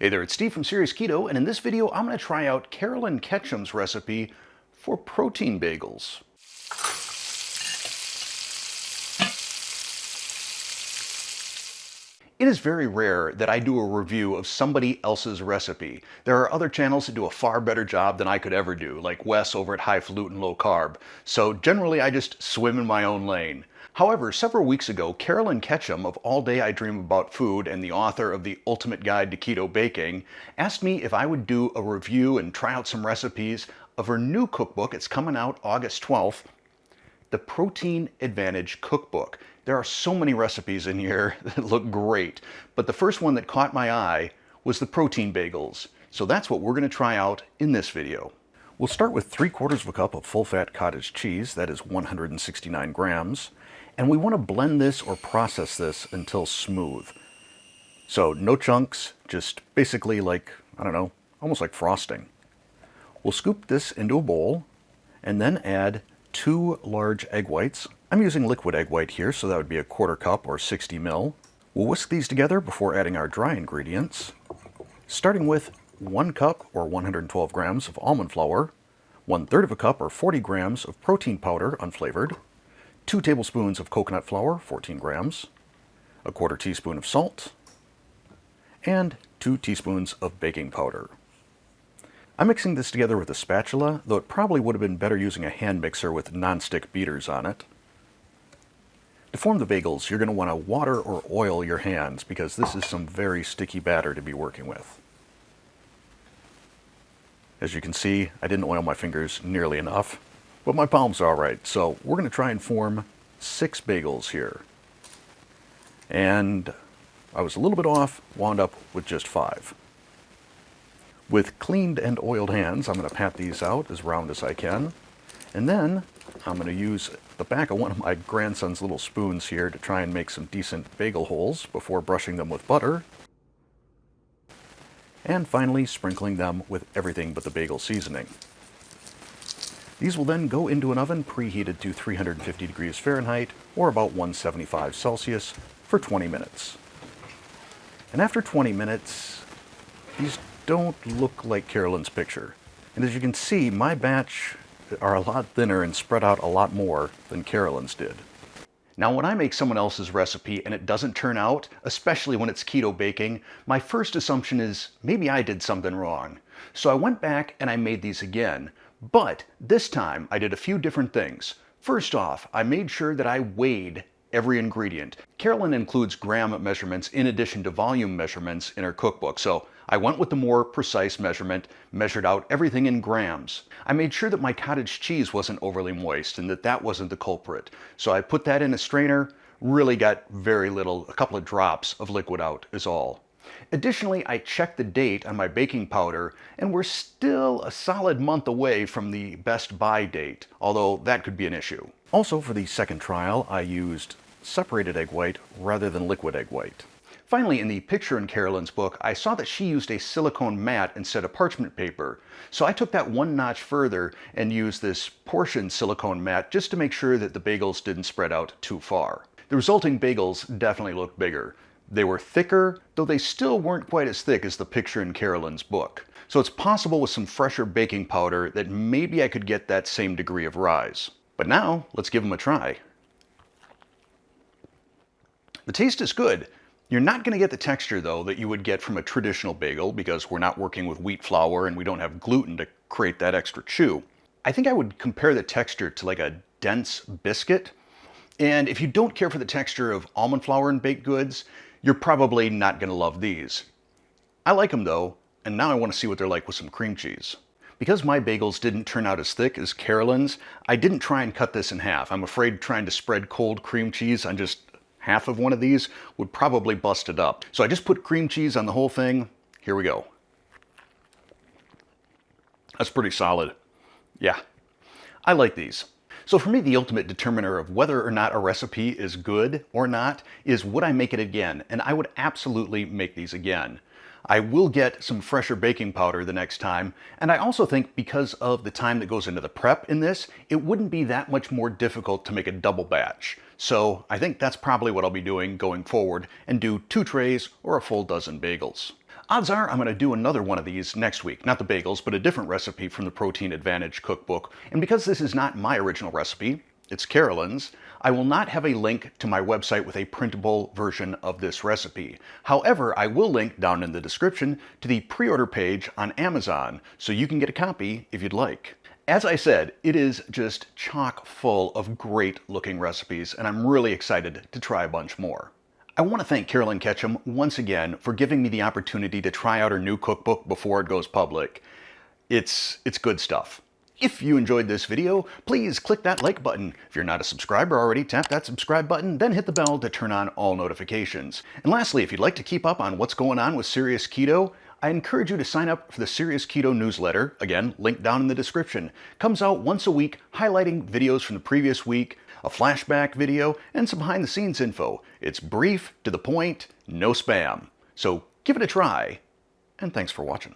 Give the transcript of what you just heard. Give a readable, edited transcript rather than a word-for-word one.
Hey there, it's Steve from Serious Keto, and in this video I'm going to try out Carolyn Ketchum's recipe for protein bagels. It is very rare that I do a review of somebody else's recipe. There are other channels that do a far better job than I could ever do, like Wes over at Highfalutin Low Carb, so generally I just swim in my own lane. However, several weeks ago, Carolyn Ketchum of All Day I Dream About Food and the author of The Ultimate Guide to Keto Baking asked me if I would do a review and try out some recipes of her new cookbook. It's coming out August 12th, the Protein Advantage Cookbook. There are so many recipes in here that look great, but the first one that caught my eye was the protein bagels. So that's what we're going to try out in this video. We'll start with 3/4 of a cup of full-fat cottage cheese, that is 169 grams. And we want to blend this or process this until smooth. So no chunks, just basically like, I don't know, almost like frosting. We'll scoop this into a bowl and then add 2 large egg whites. I'm using liquid egg white here, so that would be a 1/4 cup or 60 ml. We'll whisk these together before adding our dry ingredients, starting with 1 cup or 112 grams of almond flour, 1/3 of a cup or 40 grams of protein powder unflavored, 2 tablespoons of coconut flour, 14 grams, a 1/4 teaspoon of salt, and 2 teaspoons of baking powder. I'm mixing this together with a spatula, though it probably would have been better using a hand mixer with non-stick beaters on it. To form the bagels, you're going to want to water or oil your hands because this is some very sticky batter to be working with. As you can see, I didn't oil my fingers nearly enough, but my palms are all right, so we're going to try and form 6 bagels here. And I was a little bit off, wound up with just 5. With cleaned and oiled hands, I'm going to pat these out as round as I can. And then I'm going to use the back of one of my grandson's little spoons here to try and make some decent bagel holes before brushing them with butter. And finally sprinkling them with everything but the bagel seasoning. These will then go into an oven preheated to 350 degrees Fahrenheit or about 175 Celsius for 20 minutes. And after 20 minutes, these don't look like Carolyn's picture. And as you can see, my batch are a lot thinner and spread out a lot more than Carolyn's did. Now, when I make someone else's recipe and it doesn't turn out, especially when it's keto baking, my first assumption is maybe I did something wrong. So I went back and I made these again. But this time I did a few different things. First off, I made sure that I weighed every ingredient. Carolyn includes gram measurements in addition to volume measurements in her cookbook, so I went with the more precise measurement, measured out everything in grams. I made sure that my cottage cheese wasn't overly moist and that that wasn't the culprit. So I put that in a strainer, really got very little, a couple of drops of liquid out is all. Additionally, I checked the date on my baking powder, and we're still a solid month away from the best buy date, although that could be an issue. Also, for the second trial, I used separated egg white rather than liquid egg white. Finally, in the picture in Carolyn's book, I saw that she used a silicone mat instead of parchment paper. So I took that one notch further and used this portion silicone mat just to make sure that the bagels didn't spread out too far. The resulting bagels definitely looked bigger. They were thicker, though they still weren't quite as thick as the picture in Carolyn's book. So it's possible with some fresher baking powder that maybe I could get that same degree of rise. But now, let's give them a try. The taste is good. You're not going to get the texture, though, that you would get from a traditional bagel because we're not working with wheat flour and we don't have gluten to create that extra chew. I think I would compare the texture to like a dense biscuit. And if you don't care for the texture of almond flour in baked goods, you're probably not going to love these. I like them though, and now I want to see what they're like with some cream cheese. Because my bagels didn't turn out as thick as Carolyn's, I didn't try and cut this in half. I'm afraid trying to spread cold cream cheese on just half of one of these would probably bust it up. So I just put cream cheese on the whole thing. Here we go. That's pretty solid. Yeah, I like these. So for me, the ultimate determiner of whether or not a recipe is good or not is would I make it again? And I would absolutely make these again. I will get some fresher baking powder the next time, and I also think because of the time that goes into the prep in this, it wouldn't be that much more difficult to make a double batch. So I think that's probably what I'll be doing going forward and do 2 trays or a full dozen bagels. Odds are I'm going to do another one of these next week. Not the bagels, but a different recipe from the Protein Advantage cookbook. And because this is not my original recipe, it's Carolyn's, I will not have a link to my website with a printable version of this recipe. However, I will link down in the description to the pre-order page on Amazon, so you can get a copy if you'd like. As I said, it is just chock full of great looking recipes, and I'm really excited to try a bunch more. I want to thank Carolyn Ketchum once again for giving me the opportunity to try out her new cookbook before it goes public. It's good stuff. If you enjoyed this video, please click that like button. If you're not a subscriber already, tap that subscribe button, then hit the bell to turn on all notifications. And lastly, if you'd like to keep up on what's going on with Serious Keto, I encourage you to sign up for the Serious Keto newsletter. Again, link down in the description. Comes out once a week, highlighting videos from the previous week, a flashback video, and some behind-the-scenes info. It's brief, to the point, no spam. So give it a try, and thanks for watching.